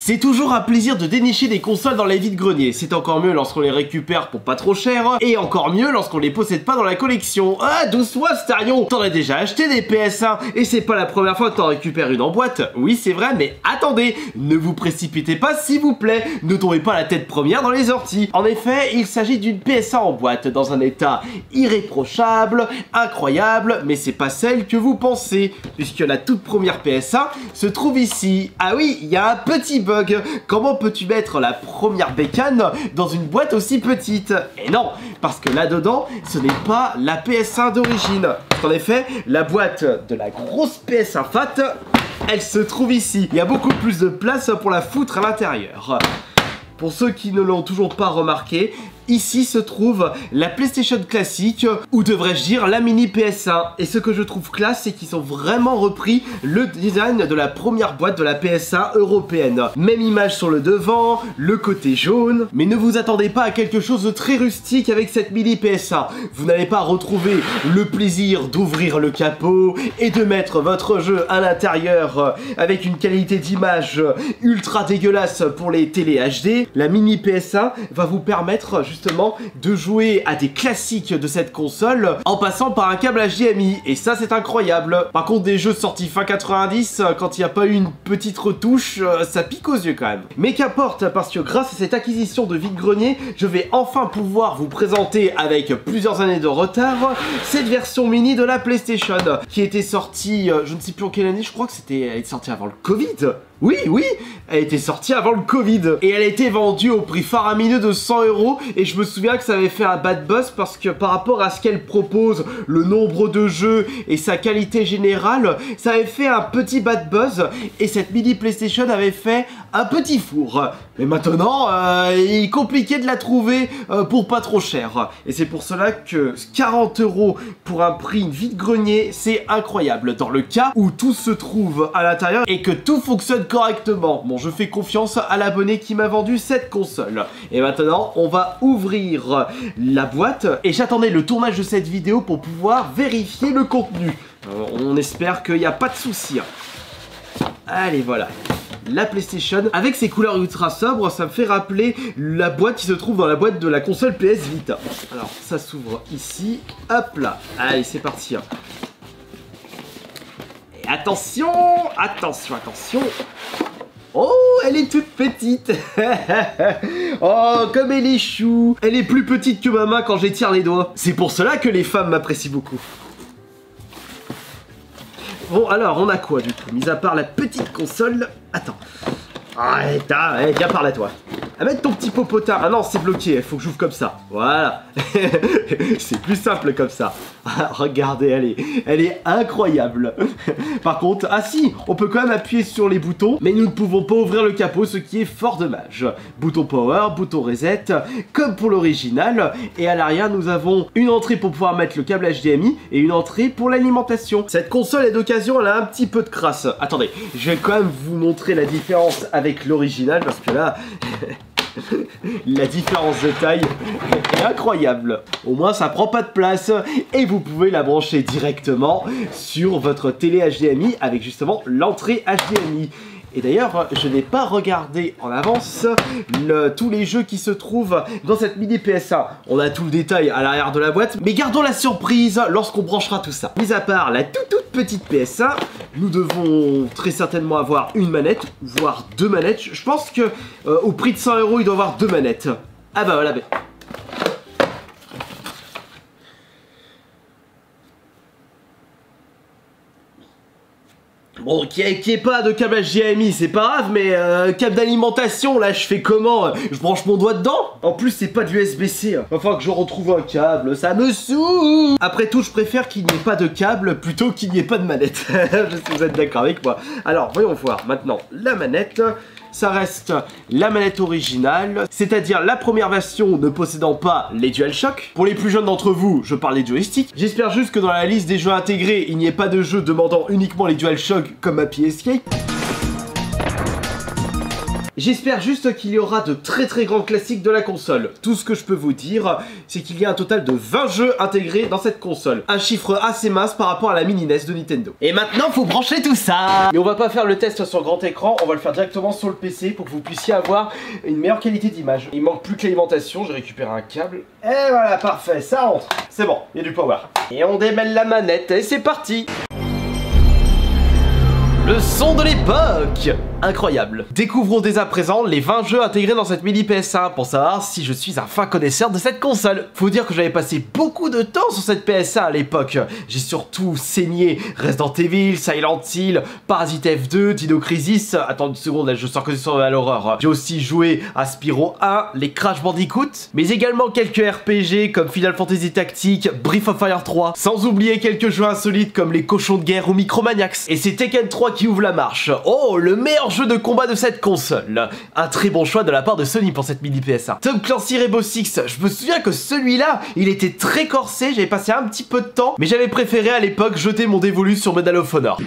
C'est toujours un plaisir de dénicher des consoles dans les vides-greniers. C'est encore mieux lorsqu'on les récupère pour pas trop cher, et encore mieux lorsqu'on les possède pas dans la collection. Ah, douce-moi, Starion, t'en as déjà acheté des PS1, et c'est pas la première fois que t'en récupères une en boîte. Oui, c'est vrai, mais attendez, ne vous précipitez pas s'il vous plaît, ne tombez pas la tête première dans les orties. En effet, il s'agit d'une PS1 en boîte, dans un état irréprochable, incroyable, mais c'est pas celle que vous pensez, puisque la toute première PS1 se trouve ici. Ah oui, il y a un petit bug. Comment peux-tu mettre la première bécane dans une boîte aussi petite? Et non, parce que là-dedans, ce n'est pas la PS1 d'origine. En effet, la boîte de la grosse PS1 Fat, elle se trouve ici. Il y a beaucoup plus de place pour la foutre à l'intérieur. Pour ceux qui ne l'ont toujours pas remarqué, ici se trouve la PlayStation classique, ou devrais-je dire la mini PS1. Et ce que je trouve classe, c'est qu'ils ont vraiment repris le design de la première boîte de la PS1 européenne. Même image sur le devant, le côté jaune. Mais ne vous attendez pas à quelque chose de très rustique avec cette mini PS1. Vous n'allez pas retrouver le plaisir d'ouvrir le capot et de mettre votre jeu à l'intérieur avec une qualité d'image ultra dégueulasse pour les télé HD. La mini PS1 va vous permettre justement de jouer à des classiques de cette console en passant par un câble HDMI, et ça c'est incroyable. Par contre, des jeux sortis fin 90, quand il n'y a pas eu une petite retouche, ça pique aux yeux quand même. Mais qu'importe, parce que grâce à cette acquisition de vide-grenier, je vais enfin pouvoir vous présenter avec plusieurs années de retard cette version mini de la PlayStation qui était sortie, je ne sais plus en quelle année, je crois que elle est sortie avant le Covid. Oui, elle était sortie avant le Covid. Et elle a été vendue au prix faramineux de 100 €. Et je me souviens que ça avait fait un bad buzz parce que par rapport à ce qu'elle propose, le nombre de jeux et sa qualité générale, ça avait fait un petit bad buzz. Et cette mini PlayStation avait fait un petit four. Mais maintenant, il est compliqué de la trouver pour pas trop cher. Et c'est pour cela que 40 € pour un prix vide-grenier, c'est incroyable. Dans le cas où tout se trouve à l'intérieur et que tout fonctionne correctement. Bon, je fais confiance à l'abonné qui m'a vendu cette console. Et maintenant, on va ouvrir la boîte. Et j'attendais le tournage de cette vidéo pour pouvoir vérifier le contenu. On espère qu'il n'y a pas de soucis. Allez, voilà. La PlayStation, avec ses couleurs ultra sobres, ça me fait rappeler la boîte qui se trouve dans la boîte de la console PS Vita. Alors, ça s'ouvre ici. Hop là. Allez, c'est parti. Et attention, attention, attention. Oh, elle est toute petite. Oh, comme elle est chou. Elle est plus petite que ma main quand j'étire les doigts. C'est pour cela que les femmes m'apprécient beaucoup. Bon, alors, on a quoi du coup? Mis à part la petite console. Attends. Arrête, viens par là, toi. Ah, mettre ton petit popotin. Ah non, c'est bloqué, il faut que j'ouvre comme ça. Voilà. C'est plus simple comme ça. Ah, regardez, elle est incroyable. Par contre, ah si, on peut quand même appuyer sur les boutons, mais nous ne pouvons pas ouvrir le capot, ce qui est fort dommage. Bouton power, bouton reset, comme pour l'original. Et à l'arrière, nous avons une entrée pour pouvoir mettre le câble HDMI et une entrée pour l'alimentation. Cette console est d'occasion, elle a un petit peu de crasse. Attendez, je vais quand même vous montrer la différence avec l'original, parce que là... la différence de taille est incroyable. Au moins ça prend pas de place et vous pouvez la brancher directement sur votre télé HDMI avec justement l'entrée HDMI. Et d'ailleurs, je n'ai pas regardé en avance tous les jeux qui se trouvent dans cette mini PS1. On a tout le détail à l'arrière de la boîte, mais gardons la surprise lorsqu'on branchera tout ça. Mis à part la toute petite PS1, nous devons très certainement avoir une manette, voire deux manettes. Je pense que au prix de 100 €, il doit y avoir deux manettes. Ah bah voilà. Bon, qu'il n'y ait pas de câble HDMI, c'est pas grave, mais câble d'alimentation, là, je fais comment? Je branche mon doigt dedans? En plus, c'est pas de l'USB-C. Enfin, que je retrouve un câble, ça me saoule. Après tout, je préfère qu'il n'y ait pas de câble plutôt qu'il n'y ait pas de manette. Je sais que vous êtes d'accord avec moi. Alors, voyons voir maintenant la manette. Ça reste la manette originale, c'est-à-dire la première version ne possédant pas les DualShock. Pour les plus jeunes d'entre vous, je parle des joysticks. J'espère juste que dans la liste des jeux intégrés, il n'y ait pas de jeux demandant uniquement les DualShock comme Happy Escape. J'espère juste qu'il y aura de très grands classiques de la console. Tout ce que je peux vous dire, c'est qu'il y a un total de 20 jeux intégrés dans cette console. Un chiffre assez mince par rapport à la mini NES de Nintendo. Et maintenant, faut brancher tout ça. Mais on va pas faire le test sur grand écran, on va le faire directement sur le PC pour que vous puissiez avoir une meilleure qualité d'image. Il manque plus que l'alimentation, j'ai récupéré un câble. Et voilà, parfait, ça rentre. C'est bon, il y a du power. Et on démêle la manette et c'est parti. Le son de l'époque! Incroyable. Découvrons dès à présent les 20 jeux intégrés dans cette mini PS1 pour savoir si je suis un fin connaisseur de cette console. Faut dire que j'avais passé beaucoup de temps sur cette PS1 à l'époque. J'ai surtout saigné Resident Evil, Silent Hill, Parasite F2, Dino Crisis. Attends une seconde, là je sors que sur l'horreur. J'ai aussi joué à Spyro 1, les Crash Bandicoot, mais également quelques RPG comme Final Fantasy Tactics, Breath of Fire 3, sans oublier quelques jeux insolites comme les Cochons de Guerre ou Micromaniacs. Et c'est Tekken 3 qui ouvre la marche. Oh, le meilleur jeu de combat de cette console. Un très bon choix de la part de Sony pour cette mini PS1. Tom Clancy Rainbow Six, je me souviens que celui-là, il était très corsé, j'avais passé un petit peu de temps, mais j'avais préféré à l'époque jeter mon dévolu sur Medal of Honor.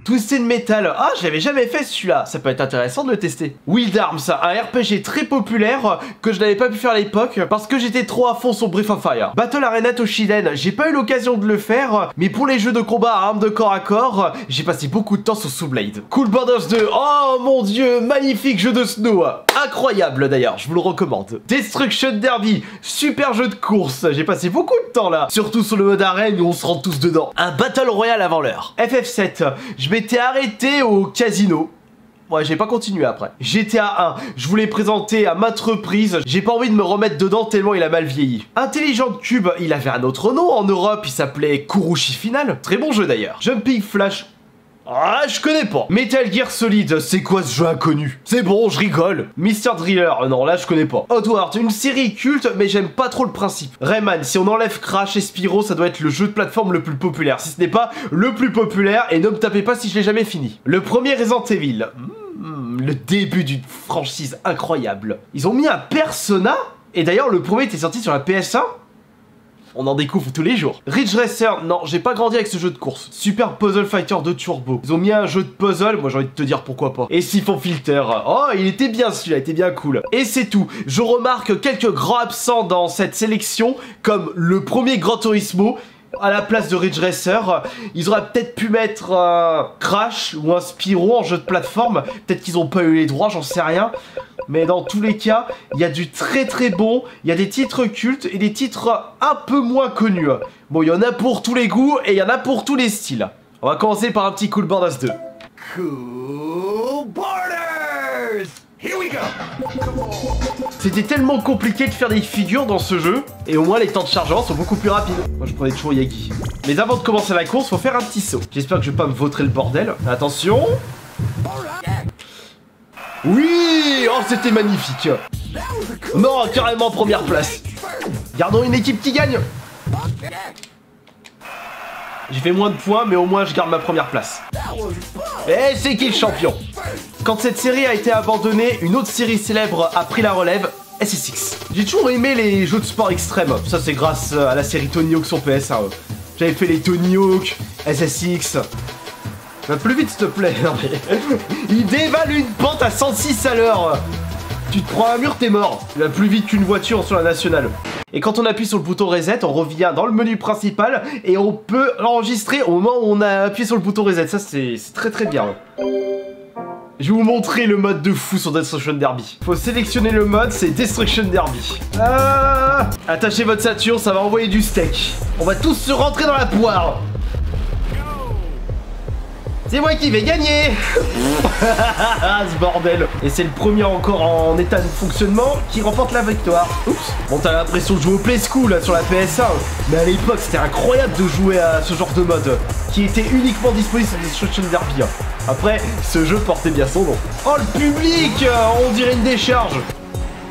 Twisted Metal, ah je l'avais jamais fait celui-là, ça peut être intéressant de le tester. Wild Arms, un RPG très populaire que je n'avais pas pu faire à l'époque parce que j'étais trop à fond sur Breath of Fire. Battle Arena Toshiden, j'ai pas eu l'occasion de le faire, mais pour les jeux de combat à armes de corps à corps, j'ai passé beaucoup de temps sur Soul Blade. Cool Borders 2, oh mon dieu, magnifique jeu de snow, incroyable d'ailleurs, je vous le recommande. Destruction Derby, super jeu de course, j'ai passé beaucoup de temps là, surtout sur le mode arène où on se rend tous dedans. Un Battle Royale avant l'heure. FF7, je m'étais arrêté au casino. Ouais, j'ai pas continué après. GTA 1, je vous l'ai présenté à maintes reprises, j'ai pas envie de me remettre dedans tellement il a mal vieilli. Intelligent Cube, il avait un autre nom en Europe, il s'appelait Kurushi Final. Très bon jeu d'ailleurs. Jumping Flash. Ah, je connais pas. Metal Gear Solid, c'est quoi ce jeu inconnu? C'est bon, je rigole. Mr. Driller, non, là je connais pas. Oddworld, une série culte, mais j'aime pas trop le principe. Rayman, si on enlève Crash et Spyro, ça doit être le jeu de plateforme le plus populaire, si ce n'est pas le plus populaire, et ne me tapez pas si je l'ai jamais fini. Le premier Resident Evil. Le début d'une franchise incroyable. Ils ont mis un Persona, et d'ailleurs le premier était sorti sur la PS1. On en découvre tous les jours. Ridge Racer, non, j'ai pas grandi avec ce jeu de course. Super Puzzle Fighter 2 Turbo. Ils ont mis un jeu de puzzle, moi j'ai envie de te dire pourquoi pas. Et Siphon Filter, oh, il était bien celui-là, il était bien cool. Et c'est tout. Je remarque quelques grands absents dans cette sélection, comme le premier Gran Turismo. À la place de Ridge Racer, ils auraient peut-être pu mettre un Crash ou un Spyro en jeu de plateforme. Peut-être qu'ils ont pas eu les droits, j'en sais rien. Mais dans tous les cas, il y a du très bon, il y a des titres cultes et des titres un peu moins connus. Bon, il y en a pour tous les goûts et il y en a pour tous les styles. On va commencer par un petit Cool Borders 2. Cool Borders! Here we go! C'était tellement compliqué de faire des figures dans ce jeu, et au moins les temps de chargement sont beaucoup plus rapides. Moi je prenais toujours Yagi. Mais avant de commencer la course, faut faire un petit saut. J'espère que je vais pas me vautrer le bordel. Attention! Oui! Oh, c'était magnifique! Non, carrément première place! Gardons une équipe qui gagne! J'ai fait moins de points, mais au moins je garde ma première place. Et c'est qui le champion? Quand cette série a été abandonnée, une autre série célèbre a pris la relève, SSX. J'ai toujours aimé les jeux de sport extrême, ça c'est grâce à la série Tony Hawk sur PS1. J'avais fait les Tony Hawk, SSX... Va plus vite s'il te plaît. Il dévale une pente à 106 à l'heure. Tu te prends un mur, t'es mort. Il va plus vite qu'une voiture sur la nationale. Et quand on appuie sur le bouton reset, on revient dans le menu principal et on peut l'enregistrer au moment où on a appuyé sur le bouton reset. Ça c'est très bien. Je vais vous montrer le mode de fou sur Destruction Derby. Faut sélectionner le mode, c'est Destruction Derby. Attachez votre ceinture, ça va envoyer du steak. On va tous se rentrer dans la poire. C'est moi qui vais gagner. Ce bordel. Et c'est le premier encore en état de fonctionnement qui remporte la victoire. Oups. Bon, t'as l'impression de jouer au Play School là, sur la PS1. Mais à l'époque, c'était incroyable de jouer à ce genre de mode qui était uniquement disponible sur Destruction Derby. Après, ce jeu portait bien son nom. Oh, le public, on dirait une décharge.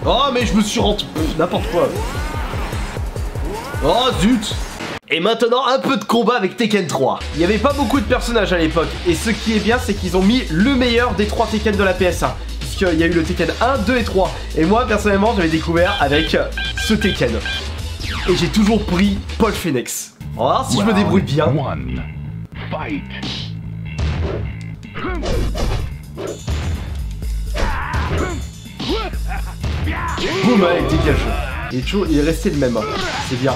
Oh, mais je me suis rentré... N'importe quoi. Oh, zut. Et maintenant, un peu de combat avec Tekken 3. Il n'y avait pas beaucoup de personnages à l'époque. Et ce qui est bien, c'est qu'ils ont mis le meilleur des 3 Tekken de la PS1. Puisqu'il y a eu le Tekken 1, 2 et 3. Et moi, personnellement, j'avais découvert avec ce Tekken. Et j'ai toujours pris Paul Phoenix. On va voir si je me débrouille bien. boum, allez, dégage. Il est resté le même, hein. C'est bien.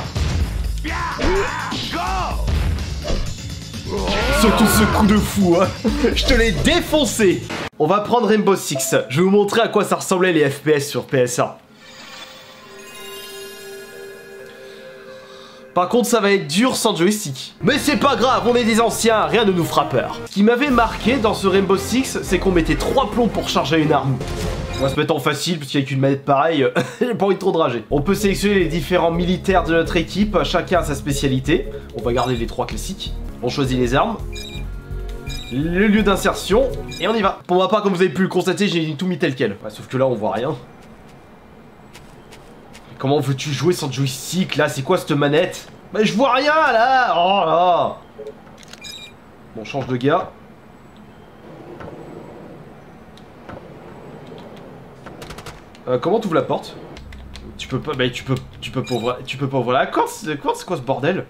Surtout ce coup de fou, hein. Je te l'ai défoncé. On va prendre Rainbow Six. Je vais vous montrer à quoi ça ressemblait les FPS sur PS1. Par contre, ça va être dur sans joystick. Mais c'est pas grave, on est des anciens, rien ne nous fera peur. Ce qui m'avait marqué dans ce Rainbow Six, c'est qu'on mettait 3 plombs pour charger une arme. On va se mettre en facile, parce qu'avec une manette pareille, j'ai pas envie de trop de rager. On peut sélectionner les différents militaires de notre équipe, chacun a sa spécialité. On va garder les 3 classiques. On choisit les armes, le lieu d'insertion, et on y va. Pour ma part, comme vous avez pu le constater, j'ai tout mis tel quel. Ouais, sauf que là, on voit rien. Comment veux-tu jouer sans joystick là? C'est quoi cette manette? Mais je vois rien là! Oh là! Bon, change de gars. Comment t'ouvres la porte? Tu peux pas. Bah tu peux pas ouvrir la corde, c'est quoi ce bordel?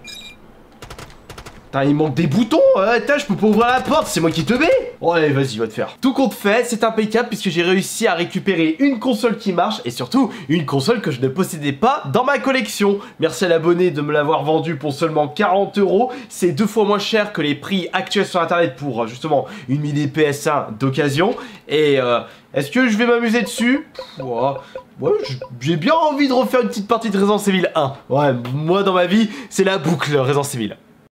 Putain, il manque des boutons! Attends, je peux pas ouvrir la porte, c'est moi qui te mets! Oh, allez, vas-y, va te faire. Tout compte fait, c'est impeccable puisque j'ai réussi à récupérer une console qui marche et surtout une console que je ne possédais pas dans ma collection. Merci à l'abonné de me l'avoir vendu pour seulement 40 €. C'est 2 fois moins cher que les prix actuels sur internet pour justement une mini PS1 d'occasion. Et est-ce que je vais m'amuser dessus? Ouais, j'ai bien envie de refaire une petite partie de Resident Evil 1. Ouais, moi dans ma vie, c'est la boucle Resident Evil.